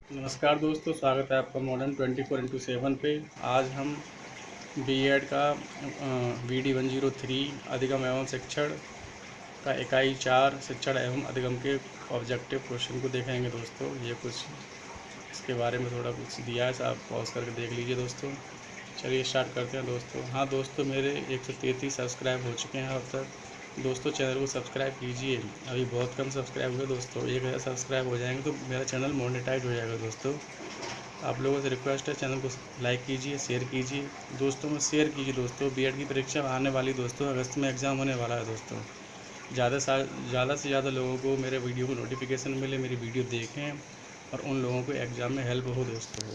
नमस्कार दोस्तों, स्वागत है आपका मॉडर्न 24x7 पे। आज हम बीएड का BD 103 अधिगम एवं शिक्षण का इकाई 4 शिक्षण एवं अधिगम के ऑब्जेक्टिव क्वेश्चन को देखेंगे दोस्तों। ये कुछ इसके बारे में थोड़ा कुछ दिया है, आप पॉज करके देख लीजिए दोस्तों। चलिए स्टार्ट करते हैं दोस्तों। हाँ दोस्तों, मेरे 133 सब्सक्राइब हो चुके हैं अब तक। दोस्तों चैनल को सब्सक्राइब कीजिए, अभी बहुत कम सब्सक्राइब हुए दोस्तों। 1000 सब्सक्राइब हो जाएंगे तो मेरा चैनल मोनेटाइज हो जाएगा दोस्तों। आप लोगों से रिक्वेस्ट है, चैनल को लाइक कीजिए, शेयर कीजिए दोस्तों में, शेयर कीजिए दोस्तों। बीएड की परीक्षा आने वाली दोस्तों, अगस्त में एग्ज़ाम होने वाला है दोस्तों। ज़्यादा से ज़्यादा लोगों को मेरे वीडियो को नोटिफिकेशन मिले, मेरी वीडियो देखें और उन लोगों को एग्ज़ाम में हेल्प हो दोस्तों।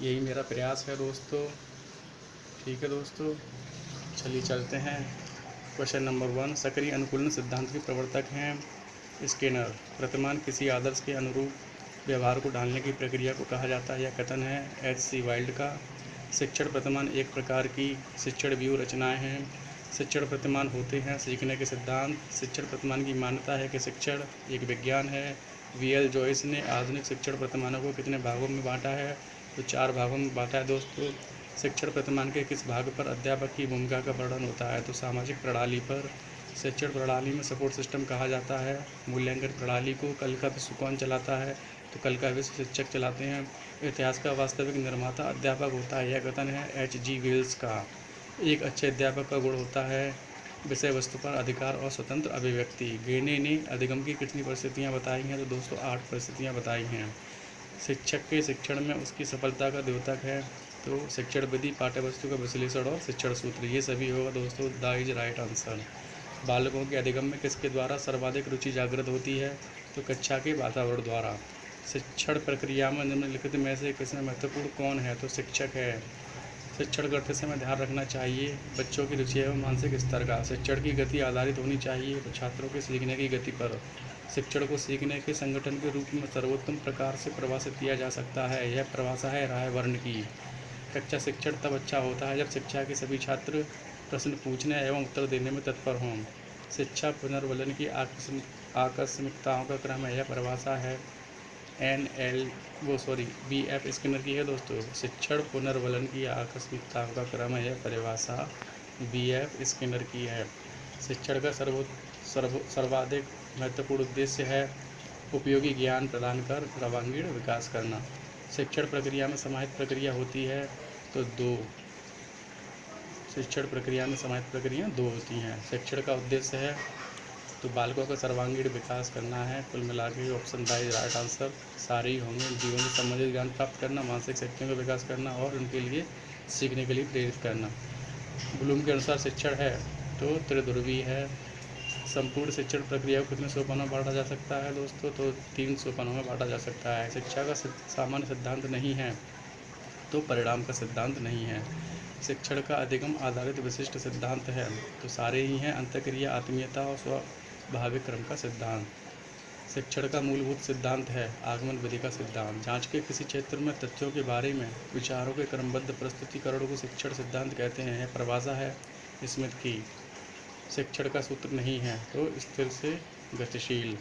यही मेरा प्रयास है दोस्तों। ठीक है दोस्तों, चलिए चलते हैं। क्वेश्चन नंबर 1, सक्रिय अनुकूलन सिद्धांत के प्रवर्तक हैं स्किनर। प्रतिमान किसी आदर्श के अनुरूप व्यवहार को ढालने की प्रक्रिया को कहा जाता है। यह कथन है H.C. वाइल्ड का। शिक्षण प्रतिमान एक प्रकार की शिक्षण व्यू रचनाएं हैं। शिक्षण प्रतिमान होते हैं सीखने के सिद्धांत। शिक्षण प्रतिमान की मान्यता है कि शिक्षण एक विज्ञान है। V.L. जॉयस ने आधुनिक शिक्षण प्रतिमानों को कितने भागों में बांटा है? तो 4 भागों में बांटा है दोस्तों। शिक्षण प्रतिमान के किस भाग पर अध्यापक की भूमिका का वर्णन होता है? तो सामाजिक प्रणाली पर। शिक्षण प्रणाली में सपोर्ट सिस्टम कहा जाता है। मूल्यांकन प्रणाली को कल का विश्व कौन चलाता है? तो कल का विश्व शिक्षक चलाते हैं। इतिहास का वास्तविक निर्माता अध्यापक होता है। यह कथन है H.G. वेल्स का। एक अच्छे अध्यापक का गुण होता है विषय वस्तु पर अधिकार और स्वतंत्र अभिव्यक्ति। गेने ने अधिगम की कितनी परिस्थितियाँ बताई हैं? तो दोस्तों 8 परिस्थितियाँ बताई हैं। शिक्षक के शिक्षण में उसकी सफलता का द्योतक है। तो शिक्षण विधि, पाठ्यवस्तु का विश्लेषण और शिक्षण सूत्र, ये सभी होगा दोस्तों। The is right answer. बालकों के अधिगम में किसके द्वारा सर्वाधिक रुचि जागृत होती है? तो कक्षा के वातावरण द्वारा। शिक्षण प्रक्रिया में निम्नलिखित में से किसमें महत्वपूर्ण कौन है? तो शिक्षक है। शिक्षण करते समय ध्यान रखना चाहिए बच्चों की रुचि एवं मानसिक स्तर का। शिक्षण की गति आधारित होनी चाहिए तो छात्रों के सीखने की गति पर। शिक्षण को सीखने के संगठन के रूप में सर्वोत्तम प्रकार से परिभाषित किया जा सकता है। यह परिभाषा है राय वर्ण की। कक्षा शिक्षण तब अच्छा होता है जब शिक्षा के सभी छात्र प्रश्न पूछने एवं उत्तर देने में तत्पर हों। शिक्षा पुनर्वलन की आकस्मिकताओं का क्रम है। यह परिभाषा है BF स्किनर की है दोस्तों। शिक्षण पुनर्वलन की आकस्मिकताओं का क्रम है। यह परिभाषा BF स्किनर की है। शिक्षण का सर्वाधिक महत्वपूर्ण उद्देश्य है उपयोगी ज्ञान प्रदान कर सर्वांगीण विकास करना। शिक्षण प्रक्रिया में समाहित प्रक्रिया होती है तो 2। शिक्षण प्रक्रिया में समाहित प्रक्रिया 2 होती हैं। शिक्षण का उद्देश्य है तो बालकों का सर्वांगीण विकास करना है। कुल मिला के option the is right answer सारे ही होंगे। जीवन से संबंधित ज्ञान प्राप्त करना, मानसिक शक्तियों का विकास करना और उनके लिए सीखने के लिए प्रेरित करना। ब्लूम के अनुसार शिक्षण है तो त्रिध्रुवीय है। संपूर्ण शिक्षण प्रक्रिया को कितने सोपानों में बांटा जा सकता है दोस्तों? तो 3 सोपानों में बांटा जा सकता है। शिक्षा का सामान्य सिद्धांत नहीं है तो परिणाम का सिद्धांत नहीं है। शिक्षण का अधिगम आधारित विशिष्ट सिद्धांत है तो सारे ही हैं। अंतःक्रिया, आत्मीयता और स्वाभाविक क्रम का सिद्धांत। शिक्षण का मूलभूत सिद्धांत है आगमन विधि का सिद्धांत। जांच के किसी क्षेत्र में तथ्यों के बारे में विचारों के क्रमबद्ध प्रस्तुतिकरण को शिक्षण सिद्धांत कहते हैं। यह परिभाषा है स्मिथ की। शिक्षण का सूत्र नहीं है तो स्थिर से गतिशील।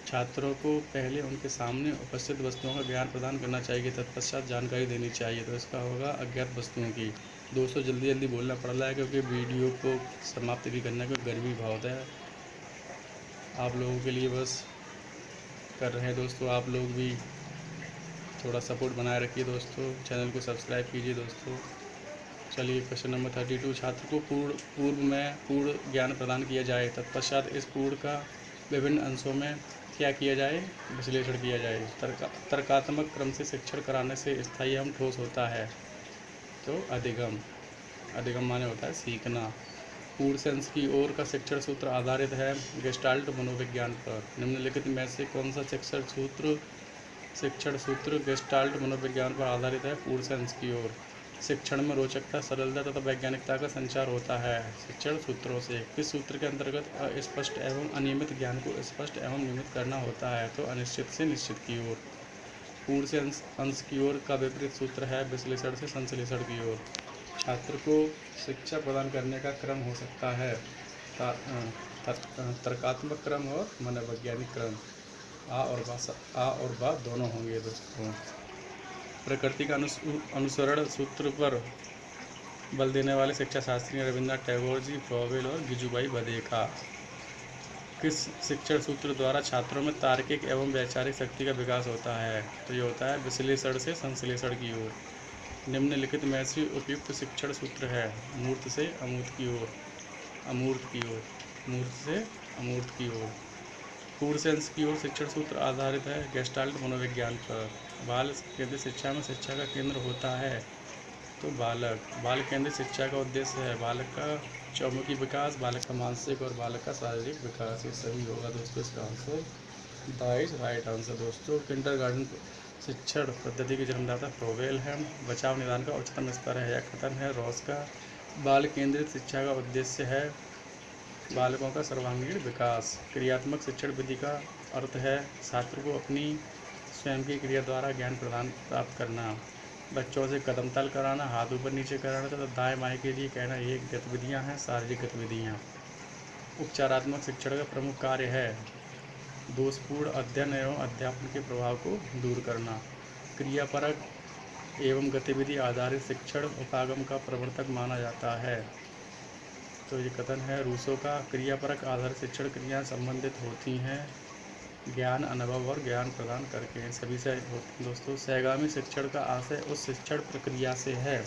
छात्रों को पहले उनके सामने उपस्थित वस्तुओं का ज्ञान प्रदान करना चाहिए, तत्पश्चात जानकारी देनी चाहिए। तो इसका होगा अज्ञात वस्तुओं की। दोस्तों जल्दी जल्दी बोलना पड़ रहा है क्योंकि वीडियो को समाप्त भी करना है, क्योंकि गर्मी बहुत है। आप लोगों के लिए बस कर रहे हैं दोस्तों। आप लोग भी थोड़ा सपोर्ट बनाए रखिए दोस्तों। चैनल को सब्सक्राइब कीजिए दोस्तों। चलिए क्वेश्चन नंबर 32, छात्र को पूर्व में पूर्ण ज्ञान प्रदान किया जाए, तत्पश्चात इस पूर्ण का विभिन्न अंशों में क्या किया जाए? विश्लेषण किया जाए। तर्कात्मक क्रम से शिक्षण कराने से स्थायी एवं ठोस होता है तो अधिगम। अधिगम माने होता है सीखना। पूर्ण से अंश की ओर का शिक्षण सूत्र आधारित है गेस्टाल्ट मनोविज्ञान पर। निम्नलिखित में से कौन सा शिक्षण सूत्र गेस्टाल्ट मनोविज्ञान पर आधारित है? पूर्ण से अंश की ओर। शिक्षण में रोचकता, सरलता तथा वैज्ञानिकता का संचार होता है शिक्षण सूत्रों से। किस सूत्र के अंतर्गत अस्पष्ट एवं अनियमित ज्ञान को स्पष्ट एवं नियमित करना होता है? तो अनिश्चित से निश्चित की ओर। पूर्ण से अंश की ओर का विपरीत सूत्र है विश्लेषण से संश्लेषण की ओर। छात्र को शिक्षा प्रदान करने का क्रम हो सकता है तर्कात्मक क्रम और मनोवैज्ञानिक क्रम। आ और बा दोनों होंगे दोस्तों। प्रकृति का अनुसरण सूत्र पर बल देने वाले शिक्षा शास्त्री रविन्द्रनाथ टैगोर जी, फ्रोबेल और गिजुबाई बधेखा। किस शिक्षण सूत्र द्वारा छात्रों में तार्किक एवं वैचारिक शक्ति का विकास होता है? तो ये होता है विश्लेषण से संश्लेषण की ओर। निम्नलिखित में से उपयुक्त शिक्षण सूत्र है? मूर्त से अमूर्त की ओर, अमूर्त की ओर, मूर्त से अमूर्त की ओर। पूर्ण सेंस की ओर शिक्षण सूत्र आधारित है गेस्टाल्ट मनोविज्ञान पर। बाल केंद्रित शिक्षा में शिक्षा का केंद्र होता है तो बालक। बाल केंद्रित शिक्षा का उद्देश्य है बालक का चौमुखी विकास, बालक का मानसिक और बालक का शारीरिक विकास। ये सही होगा दोस्तों इसका answer. The is right answer दोस्तों। किंडरगार्टन शिक्षण पद्धति के जन्मदाता फ्रोबेल है। बचाव निदान का उच्चतम स्तर है, यह कथन है रॉस का। बाल केंद्रित शिक्षा का उद्देश्य है बालकों का सर्वांगीण विकास। क्रियात्मक शिक्षण विधि का अर्थ है छात्र को अपनी स्वयं की क्रिया द्वारा ज्ञान प्रदान प्राप्त करना। बच्चों से कदम ताल कराना, हाथ ऊपर नीचे कराना तथा दाएं बाएं के लिए कहना, ये गतिविधियां हैं शारीरिक गतिविधियां। उपचारात्मक शिक्षण का प्रमुख कार्य है दोषपूर्ण अध्ययन एवं अध्यापन के प्रभाव को दूर करना। क्रियापरक एवं गतिविधि आधारित शिक्षण उपागम का प्रवर्तक माना जाता है। तो ये कथन है रूसो का। क्रियापरक आधारित शिक्षण क्रियाएं संबंधित होती हैं ज्ञान, अनुभव और ज्ञान प्रदान करके। सभी से दोस्तों सहगामी शिक्षण का आशय उस शिक्षण प्रक्रिया से है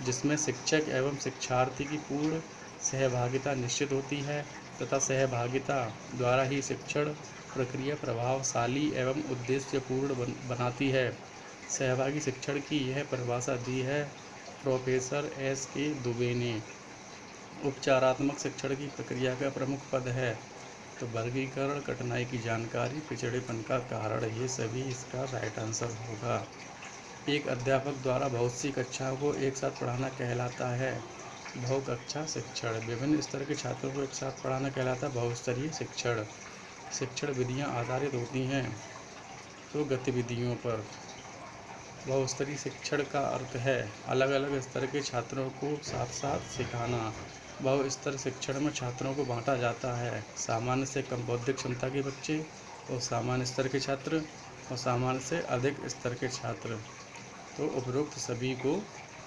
जिसमें शिक्षक एवं शिक्षार्थी की पूर्ण सहभागिता निश्चित होती है तथा सहभागिता द्वारा ही शिक्षण प्रक्रिया प्रभावशाली एवं उद्देश्यपूर्ण बनाती है। सहभागी शिक्षण की यह परिभाषा दी है प्रोफेसर S.K. दुबे ने। उपचारात्मक शिक्षण की प्रक्रिया का प्रमुख पद है तो वर्गीकरण, कठिनाई की जानकारी, पिछड़ेपन का कारण। ये सभी इसका राइट आंसर होगा। एक अध्यापक द्वारा बहुत सी कक्षाओं को एक साथ पढ़ाना कहलाता है बहुकक्षा शिक्षण। विभिन्न स्तर के छात्रों को एक साथ पढ़ाना कहलाता है बहुस्तरीय शिक्षण। शिक्षण विधियां आधारित होती हैं तो गतिविधियों पर। बहुस्तरीय शिक्षण का अर्थ है अलग अलग स्तर के छात्रों को साथ साथ सिखाना। बहुस्तर शिक्षण में छात्रों को बांटा जाता है सामान्य से कम बौद्धिक क्षमता के बच्चे और सामान्य स्तर के छात्र और सामान्य से अधिक स्तर के छात्र। तो उपरोक्त सभी को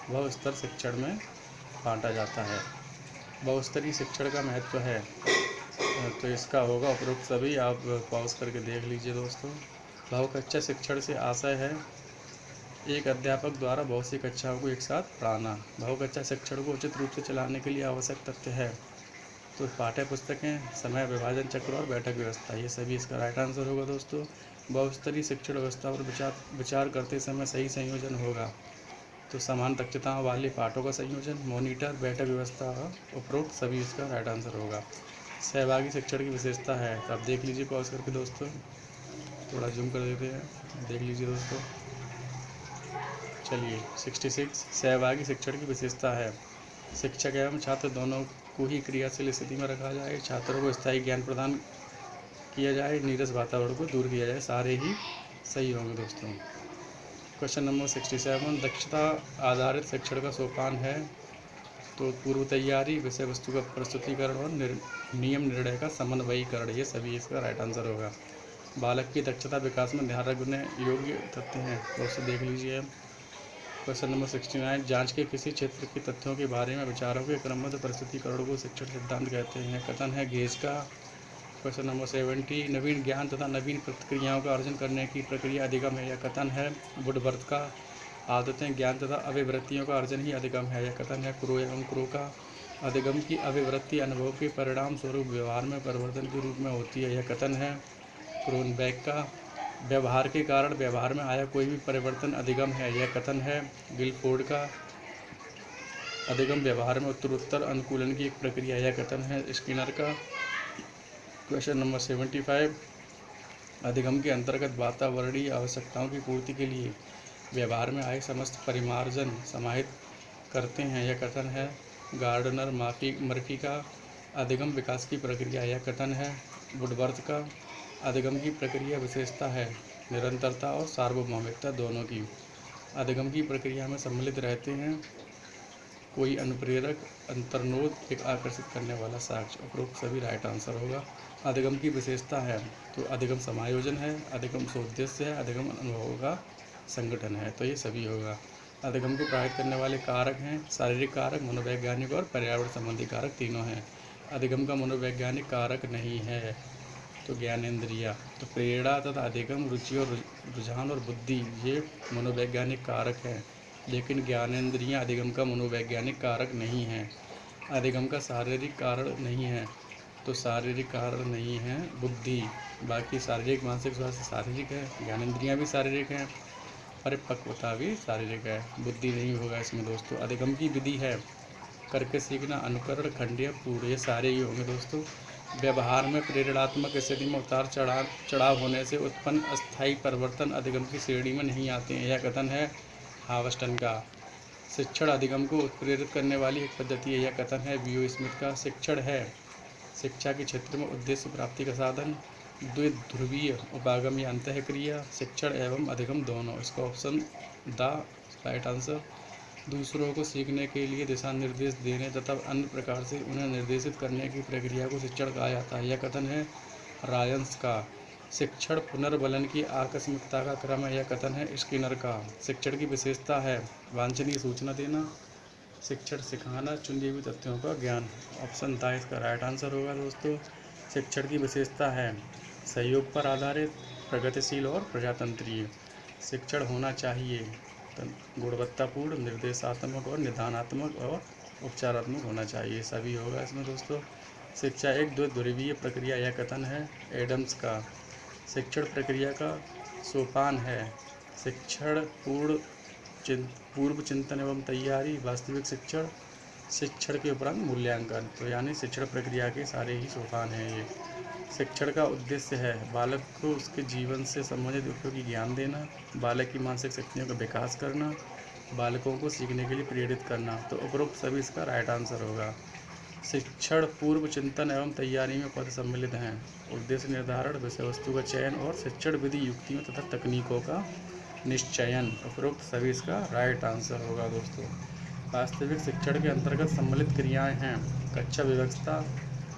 बहुस्तर शिक्षण में बांटा जाता है। बहुस्तरीय शिक्षण का महत्व है तो इसका होगा उपरोक्त सभी। आप पॉज करके देख लीजिए दोस्तों। बहुकक्षा शिक्षण से आशय है एक अध्यापक द्वारा बहुत सी कक्षाओं को एक साथ पढ़ाना। बहुकक्षा शिक्षण को उचित रूप से चलाने के लिए आवश्यक तथ्य है तो पाठ्य पुस्तकें, समय विभाजन चक्र और बैठक व्यवस्था। ये सभी इसका राइट आंसर होगा दोस्तों। बहुस्तरीय शिक्षण व्यवस्था पर विचार करते समय सही संयोजन होगा तो समान दक्षताओं वाले पाठों का संयोजन, मॉनिटर, बैठक व्यवस्था। उपरोक्त सभी इसका राइट आंसर होगा। सहभागी शिक्षण की विशेषता है तो आप देख लीजिए पॉज करके दोस्तों। थोड़ा जूम कर देते हैं, देख लीजिए दोस्तों। चलिए 66 सहभागी शिक्षण की विशेषता है शिक्षक एवं छात्र दोनों को ही क्रियाशील स्थिति में रखा जाए, छात्रों को स्थायी ज्ञान प्रदान किया जाए, नीरस वातावरण को दूर किया जाए। सारे ही सही होंगे दोस्तों। क्वेश्चन नंबर 67 दक्षता आधारित शिक्षण का सोपान है तो पूर्व तैयारी, विषय वस्तु का प्रस्तुतिकरण और नियम निर्णय का समन्वयीकरण। ये सभी इसका राइट आंसर होगा। बालक की दक्षता विकास में ध्यान रखने योग्य तथ्य हैं तो उसे देख लीजिए। क्वेश्चन नंबर 69 जांच के किसी क्षेत्र के तथ्यों के बारे में विचारों के क्रमबद्ध प्रस्तुतिकरण को शिक्षण सिद्धांत कहते हैं। कथन है गेज का। क्वेश्चन नंबर 70 नवीन ज्ञान तथा नवीन प्रतिक्रियाओं का अर्जन करने की प्रक्रिया अधिगम है। यह कथन है वुडवर्थ का। आदतें, ज्ञान तथा अभिवृत्तियों का अर्जन ही अधिगम है। यह कथन है क्रो एवं क्रो का। अधिगम की अभिवृत्ति अनुभव के परिणाम स्वरूप व्यवहार में परिवर्तन के रूप में होती है। यह कथन है क्रोनबैक का। व्यवहार के कारण व्यवहार में आया कोई भी परिवर्तन अधिगम है। यह कथन है गिलफोर्ड का। अधिगम व्यवहार में उत्तरोत्तर अनुकूलन की एक प्रक्रिया। यह कथन है स्किनर का। क्वेश्चन नंबर 75 अधिगम के अंतर्गत वातावरणीय आवश्यकताओं की पूर्ति के लिए व्यवहार में आए समस्त परिमार्जन समाहित करते हैं। यह कथन है गार्डनर मर्फी का। अधिगम विकास की प्रक्रिया। यह कथन है वुडवर्थ का। अधिगम की प्रक्रिया विशेषता है निरंतरता और सार्वभौमिकता दोनों की। अधिगम की प्रक्रिया में सम्मिलित रहते हैं कोई अनुप्रेरक, अंतर्नोद, एक आकर्षित करने वाला साक्ष्य। उपरोक्त सभी राइट आंसर होगा। अधिगम की विशेषता है तो अधिगम समायोजन है, अधिगम सोद्देश्य है, अधिगम अनुभवों का संगठन है, तो ये सभी होगा। अधिगम को प्रभावित करने वाले कारक हैं शारीरिक कारक, मनोवैज्ञानिक और पर्यावरण संबंधी कारक, तीनों हैं। अधिगम का मनोवैज्ञानिक कारक नहीं है तो ज्ञानेंद्रिया, तो प्रेरणा तथा अधिगम, रुचि और रुझान और बुद्धि ये मनोवैज्ञानिक कारक हैं, लेकिन ज्ञानेंद्रियाँ अधिगम का मनोवैज्ञानिक कारक नहीं हैं। अधिगम का शारीरिक कारण नहीं है, तो शारीरिक कारण नहीं है बुद्धि। बाकी शारीरिक मानसिक स्वास्थ्य शारीरिक है, ज्ञानेंद्रियाँ भी शारीरिक हैं, परिपक्वता भी शारीरिक है, बुद्धि नहीं होगा इसमें दोस्तों। अधिगम की विधि है करके सीखना, अनुकरण, खंडीय, पूर्ण, ये सारे ही होंगे दोस्तों। व्यवहार में प्रेरणात्मक स्थिति में उतार चढ़ाव होने से उत्पन्न अस्थायी परिवर्तन अधिगम की श्रेणी में नहीं आते हैं, यह कथन है हावर्स्टन का। शिक्षण अधिगम को उत्प्रेरित करने वाली एक पद्धति है, यह कथन है वीओ स्मिथ का। शिक्षण है शिक्षा के क्षेत्र में उद्देश्य प्राप्ति का साधन, द्विध्रुवीय उपागम या अंतःक्रिया, शिक्षण एवं अधिगम दोनों। इसका ऑप्शन द राइट आंसर। दूसरों को सीखने के लिए दिशा निर्देश देने तथा अन्य प्रकार से उन्हें निर्देशित करने की प्रक्रिया को शिक्षण कहा जाता है, यह कथन है रायंस का। शिक्षण पुनर्बलन की आकस्मिकता का क्रम है, यह कथन है स्किनर का। शिक्षण की विशेषता है वांछनीय सूचना देना, शिक्षण सिखाना, चुने हुए तथ्यों का ज्ञान। ऑप्शन था इसका राइट आंसर होगा दोस्तों। शिक्षण की विशेषता है सहयोग पर आधारित, प्रगतिशील और प्रजातंत्रीय। शिक्षण होना चाहिए गुणवत्तापूर्ण, निर्देशात्मक और निदानात्मक और उपचारात्मक होना चाहिए, सभी होगा इसमें दोस्तों। शिक्षा एक द्विध्रुवीय प्रक्रिया, यह कथन है एडम्स का। शिक्षण प्रक्रिया का सोपान है शिक्षण, पूर्व चिंतन एवं तैयारी, वास्तविक शिक्षण, शिक्षण के उपरांत मूल्यांकन। तो यानी शिक्षण प्रक्रिया के सारे ही सोपान हैं ये। शिक्षण का उद्देश्य है बालक को उसके जीवन से संबंधित उपयोगी ज्ञान देना, बालक की मानसिक शक्तियों का विकास करना, बालकों को सीखने के लिए प्रेरित करना। तो उपरोक्त सभी इसका राइट आंसर होगा। शिक्षण पूर्व चिंतन एवं तैयारी में पद सम्मिलित हैं, उद्देश्य निर्धारण, विषय वस्तु का चयन और शिक्षण विधि, युक्तियों तथा तकनीकों का निश्चयन। उपरोक्त सभी इसका राइट आंसर होगा दोस्तों। वास्तविक शिक्षण के अंतर्गत सम्मिलित क्रियाएं हैं कक्षा व्यवस्था,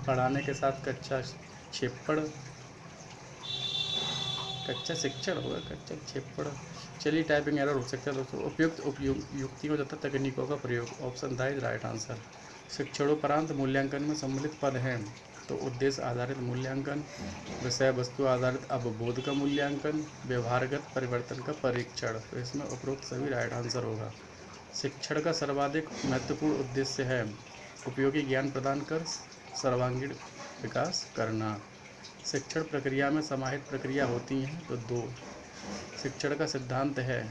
पढ़ाने के साथ कक्षा क्षेपण, कच्चा शिक्षण होगा, कच्चा क्षेपण। चलिए टाइपिंग एरर हो सकता है दोस्तों। उपयुक्त युक्तियों तथा तकनीकों का प्रयोग, ऑप्शन था इज राइट आंसर। शिक्षणोपरांत मूल्यांकन में सम्मिलित पद हैं, तो उद्देश्य आधारित मूल्यांकन, विषय वस्तु आधारित अवबोध का मूल्यांकन, व्यवहारगत परिवर्तन का परीक्षण। तो इसमें उपरोक्त सभी राइट आंसर होगा। शिक्षण का सर्वाधिक महत्वपूर्ण उद्देश्य है उपयोगी ज्ञान प्रदान कर सर्वांगीण विकास करना। शिक्षण प्रक्रिया में समाहित प्रक्रिया होती हैं, तो दो। शिक्षण का सिद्धांत है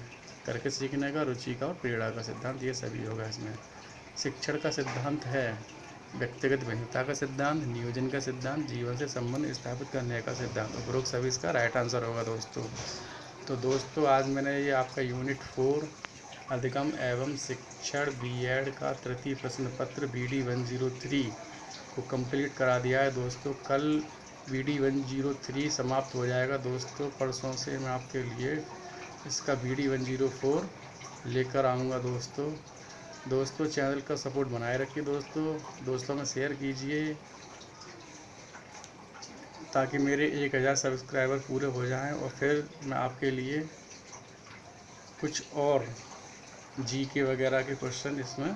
करके सीखने का, रुचि का और प्रेरणा का सिद्धांत, ये सभी होगा इसमें। शिक्षण का सिद्धांत है व्यक्तिगत भिन्नता का सिद्धांत, नियोजन का सिद्धांत, जीवन से संबंध स्थापित करने का सिद्धांत। उपरोक्त सभी इसका राइट आंसर होगा दोस्तों। तो दोस्तों आज मैंने ये आपका यूनिट 4 अधिगम एवं शिक्षण बीएड का तृतीय प्रश्न पत्र BD 103 को कंप्लीट करा दिया है दोस्तों। कल BD 103 समाप्त हो जाएगा दोस्तों। परसों से मैं आपके लिए इसका BD 104 लेकर आऊँगा दोस्तों चैनल का सपोर्ट बनाए रखिए दोस्तों में शेयर कीजिए ताकि मेरे 1000 सब्सक्राइबर पूरे हो जाएं और फिर मैं आपके लिए कुछ और GK वगैरह के क्वेश्चन इसमें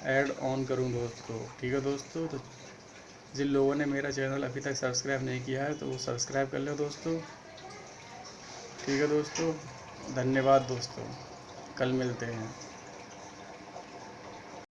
ऐड ऑन करूं दोस्तों। ठीक है दोस्तों। तो जिन लोगों ने मेरा चैनल अभी तक सब्सक्राइब नहीं किया है तो वो सब्सक्राइब कर लो दोस्तों। ठीक है दोस्तों, धन्यवाद दोस्तों, कल मिलते हैं।